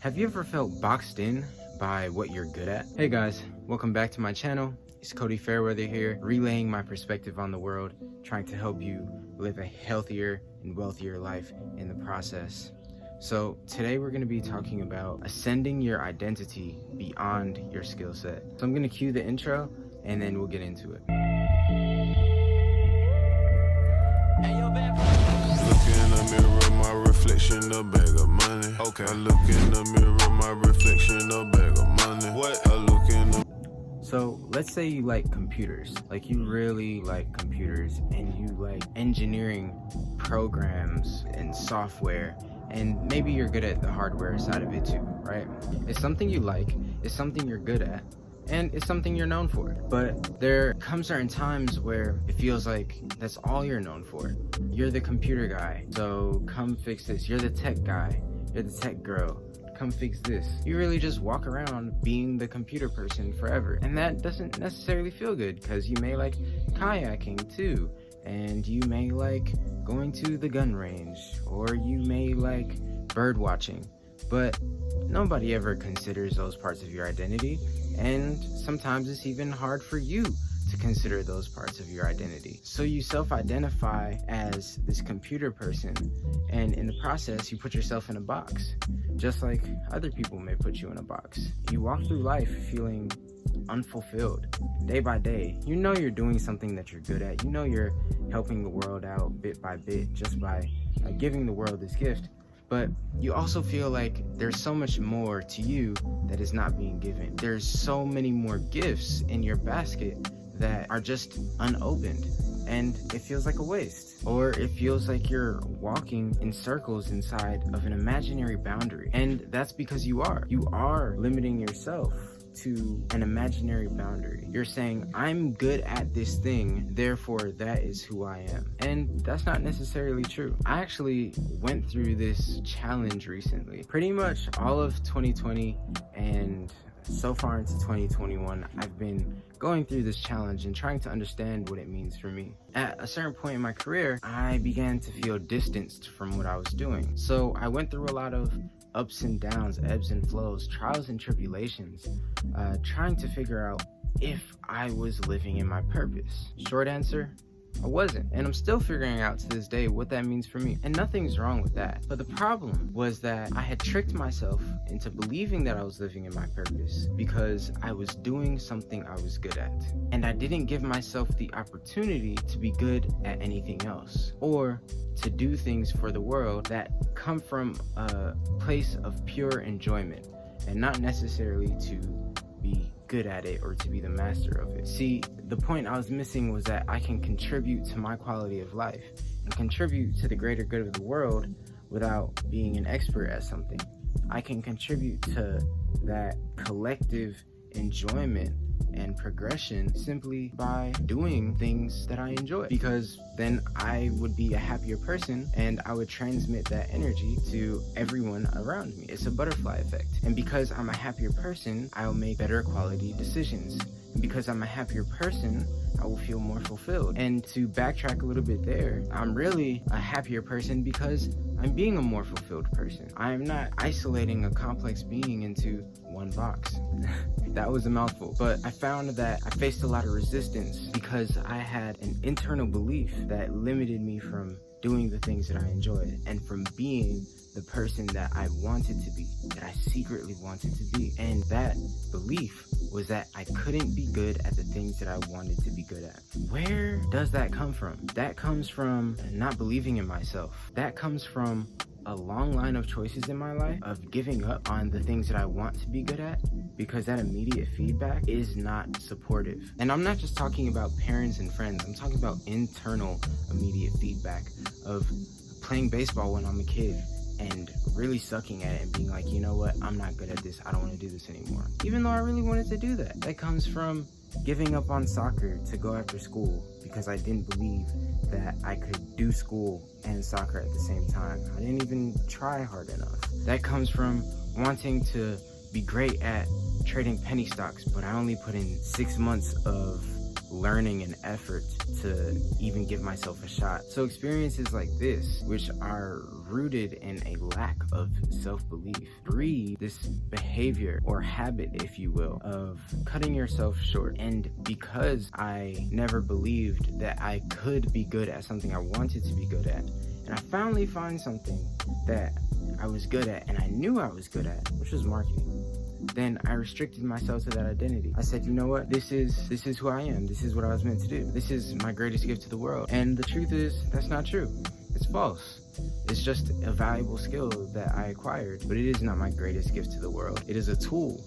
Have you ever felt boxed in by what you're good at? Hey guys, welcome back to my channel. It's Cody Fairweather here, relaying my perspective on the world, trying to help you live a healthier and wealthier life in the process. So today we're going to be talking about ascending your identity beyond your skill set. So I'm going to cue the intro and then we'll get into it. Look in the mirror, my reflection, a bag of money. Okay. I look in the mirror, my reflection, a bag of money. What? I look in the... So let's say you like computers, like you really like computers and you like engineering programs and software, and maybe you're good at the hardware side of it too, right? It's something you like, it's something you're good at, and it's something you're known for. But there come certain times where it feels like that's all you're known for. You're the computer guy, so come fix this. You're the tech guy, you're the tech girl, come fix this. You really just walk around being the computer person forever. And that doesn't necessarily feel good, because you may like kayaking too, and you may like going to the gun range, or you may like bird watching. But nobody ever considers those parts of your identity, and sometimes it's even hard for you to consider those parts of your identity. So you self-identify as this computer person, and in the process you put yourself in a box, just like other people may put you in a box. You walk through life feeling unfulfilled day by day. You know you're doing something that you're good at. You know you're helping the world out bit by bit just by giving the world this gift. But you also feel like there's so much more to you that is not being given. There's so many more gifts in your basket that are just unopened, and it feels like a waste. Or it feels like you're walking in circles inside of an imaginary boundary. And that's because you are limiting yourself to an imaginary boundary. You're saying, I'm good at this thing, therefore that is who I am. And that's not necessarily true. I actually went through this challenge recently. Pretty much all of 2020 and so far into 2021, I've been going through this challenge and trying to understand what it means for me. At a certain point in my career, I began to feel distanced from what I was doing. So I went through a lot of ups and downs, ebbs and flows, trials and tribulations, trying to figure out if I was living in my purpose. Short answer, I wasn't, and I'm still figuring out to this day what that means for me, and nothing's wrong with that. But the problem was that I had tricked myself into believing that I was living in my purpose because I was doing something I was good at, and I didn't give myself the opportunity to be good at anything else, or to do things for the world that come from a place of pure enjoyment and not necessarily to be good at it or to be the master of it. See, the point I was missing was that I can contribute to my quality of life and contribute to the greater good of the world without being an expert at something. I can contribute to that collective enjoyment and progression simply by doing things that I enjoy, because then I would be a happier person and I would transmit that energy to everyone around me. It's a butterfly effect. And because I'm a happier person, I'll make better quality decisions. And because I'm a happier person, I will feel more fulfilled. And to backtrack a little bit there, I'm really a happier person because I'm being a more fulfilled person. I am not isolating a complex being into one box. That was a mouthful. But I found that I faced a lot of resistance because I had an internal belief that limited me from doing the things that I enjoyed and from being the person that I wanted to be, that I secretly wanted to be. And that belief was that I couldn't be good at the things that I wanted to be good at. Where does that come from? That comes from not believing in myself. That comes from a long line of choices in my life of giving up on the things that I want to be good at because that immediate feedback is not supportive. And I'm not just talking about parents and friends. I'm talking about internal immediate feedback of playing baseball when I'm a kid and really sucking at it and being like, you know what, I'm not good at this, I don't want to do this anymore, even though I really wanted to do that. That comes from giving up on soccer to go after school because I didn't believe that I could do school and soccer at the same time. I didn't even try hard enough. That comes from wanting to be great at trading penny stocks, but I only put in 6 months of learning and effort to even give myself a shot. So experiences like this, which are rooted in a lack of self-belief, breed this behavior or habit, if you will, of cutting yourself short. And because I never believed that I could be good at something I wanted to be good at, and I finally find something that I was good at and I knew I was good at, which was marketing, then I restricted myself to that identity. I said, you know what? This is who I am. This is what I was meant to do. This is my greatest gift to the world. And the truth is, that's not true. It's false. It's just a valuable skill that I acquired, but it is not my greatest gift to the world. It is a tool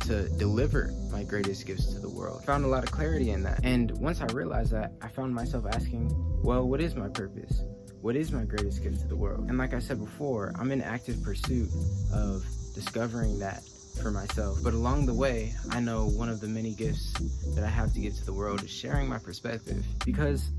to deliver my greatest gifts to the world. I found a lot of clarity in that. And once I realized that, I found myself asking, well, what is my purpose? What is my greatest gift to the world? And like I said before, I'm in active pursuit of discovering that for myself. But along the way, I know one of the many gifts that I have to give to the world is sharing my perspective, because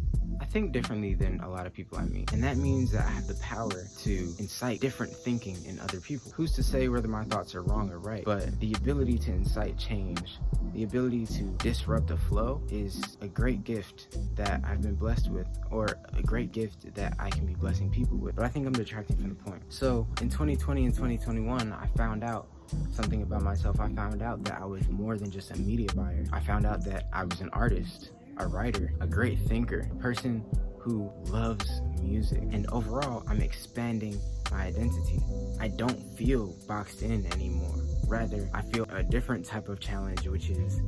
I think differently than a lot of people I meet. And that means that I have the power to incite different thinking in other people. Who's to say whether my thoughts are wrong or right? But the ability to incite change, the ability to disrupt a flow, is a great gift that I've been blessed with, or a great gift that I can be blessing people with. But I think I'm detracting from the point. So in 2020 and 2021, I found out something about myself. I found out that I was more than just a media buyer. I found out that I was an artist, a writer, a great thinker, a person who loves music. And overall, I'm expanding my identity. I don't feel boxed in anymore. Rather, I feel a different type of challenge, which is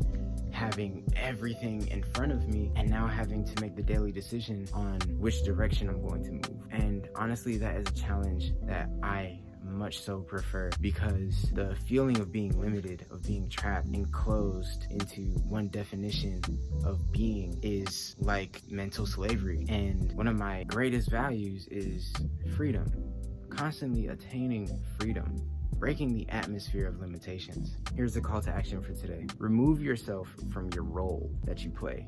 having everything in front of me and now having to make the daily decision on which direction I'm going to move. And honestly, that is a challenge that I much so prefer, because the feeling of being limited, of being trapped, enclosed into one definition of being, is like mental slavery. And one of my greatest values is freedom, constantly attaining freedom, breaking the atmosphere of limitations. Here's the call to action for today. Remove yourself from your role that you play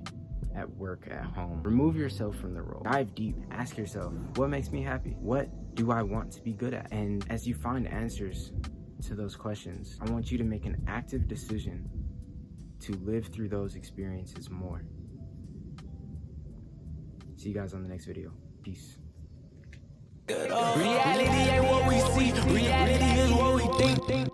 at work, at home. Remove yourself from the role. Dive deep. Ask yourself, what makes me happy? What do I want to be good at? And as you find answers to those questions, I want you to make an active decision to live through those experiences more. See you guys on the next video. Peace. Reality ain't what we see. Reality is what we think.